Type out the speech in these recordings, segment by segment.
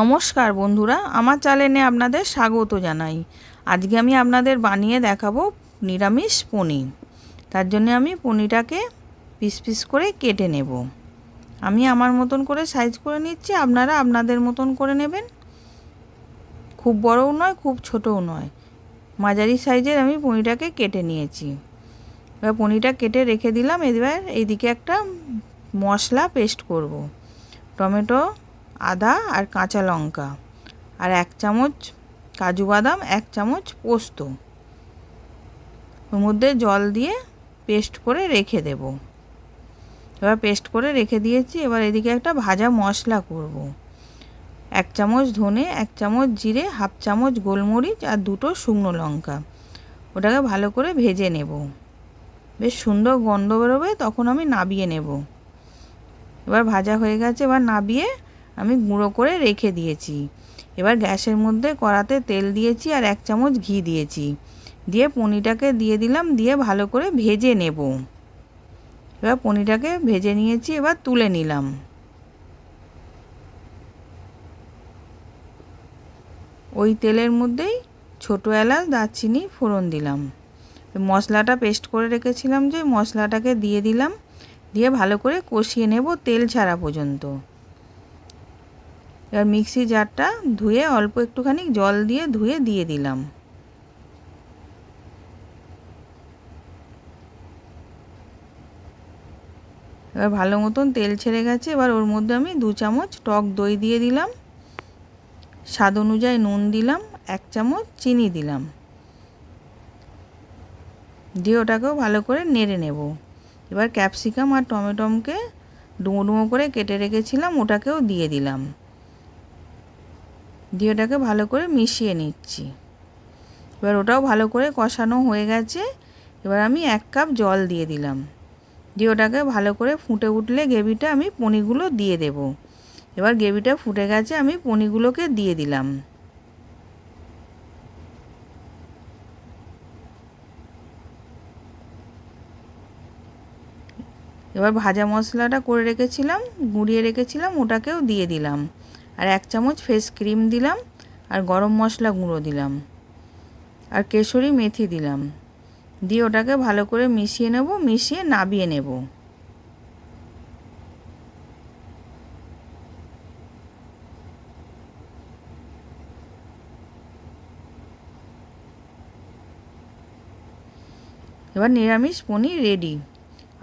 নমস্কার বন্ধুরা, আমার চ্যানেলে আপনাদের স্বাগত জানাই। আজকে আমি আপনাদের বানিয়ে দেখাবো নিরামিষ পনির। তার জন্য আমি পনিরটাকে পিস পিস করে কেটে নেব। আমি আমার মতন করে সাইজ করে নিচ্ছি, আপনারা আপনাদের মতন করে নেবেন। খুব বড়ও নয়, খুব ছোটও নয়, মাঝারি সাইজের আমি পনিরটাকে কেটে নিয়েছি। এবার পনিরটা কেটে রেখে দিলাম। এবার এইদিকে একটা মশলা পেস্ট করব। টমেটো, আদা আর কাঁচা লঙ্কা আর 1 চামচ কাজু বাদাম, 1 চামচ পোস্ত, ওর মধ্যে জল দিয়ে পেস্ট করে রেখে দেব। এবার পেস্ট করে রেখে দিয়েছি। এবার এদিকে একটা ভাজা মশলা করব। 1 চামচ ধনে, 1 চামচ জিরে, 1/2 চামচ গোলমরিচ আর 2টো শুকনো লঙ্কা, ওটাকে ভালো করে ভেজে নেব। বেশ সুন্দর গন্ধ বেরোবে, তখন আমি নাবিয়ে নেব। এবার ভাজা হয়ে গেছে, এবার নাবিয়ে আমি গুঁড়ো করে রেখে দিয়েছি। এবার গ্যাসের মধ্যে কড়াতে তেল দিয়েছি আর 1 চামচ ঘি দিয়েছি। দিয়ে পনিরটাকে দিয়ে দিলাম, দিয়ে ভালো করে ভেজে নেব। এবার পনিরটাকে ভেজে নিয়েছি, এবার তুলে নিলাম। ওই তেলের মধ্যেই ছোটো এলাচ, দারচিনি ফোড়ন দিলাম। মশলাটা পেস্ট করে রেখেছিলাম, যে মশলাটাকে দিয়ে দিলাম, দিয়ে ভালো করে কষিয়ে নেব তেল ছাড়া পর্যন্ত। এবার মিক্সি জারটা ধুয়ে অল্প একটুখানি জল দিয়ে ধুয়ে দিয়ে দিলাম। এবার ভালো মতন তেল ছেড়ে গেছে। এবার ওর মধ্যে আমি 2 চামচ টক দই দিয়ে দিলাম, স্বাদ অনুযায়ী নুন দিলাম, 1 চামচ চিনি দিলাম, দিয়ে ওটাকেও ভালো করে নেড়ে নেব। এবার ক্যাপসিকাম আর টমেটোকে ডুমো ডুমো করে কেটে রেখেছিলাম, ওটাকেও দিয়ে দিলাম, দিয়ে ওটাকে ভালো করে মিশিয়ে নিচ্ছি। এবার ওটাও ভালো করে কষানো হয়ে গেছে। এবার আমি 1 কাপ জল দিয়ে দিলাম, দিয়ে ওটাকে ভালো করে ফুটে উঠলে গ্রেভিটা আমি পনিরগুলো দিয়ে দেব। এবার গ্রেভিটা ফুটে গেছে, আমি পনিরগুলোকে দিয়ে দিলাম। এবার ভাজা মশলাটা করে রেখেছিলাম, গুঁড়িয়ে রেখেছিলাম, ওটাকেও দিয়ে দিলাম। আর 1 চামচ ফ্রেশ ক্রিম দিলাম, আর গরম মশলা গুঁড়ো দিলাম, আর কেশরি মেথি দিলাম, দিয়ে ওটাকে ভালো করে মিশিয়ে নেব, মিশিয়ে নাবিয়ে নেব। এবার নিরামিষ পনির রেডি।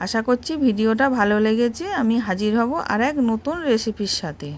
আশা করছি ভিডিওটা ভালো লেগেছে। আমি হাজির হব আর এক নতুন রেসিপির সাথে।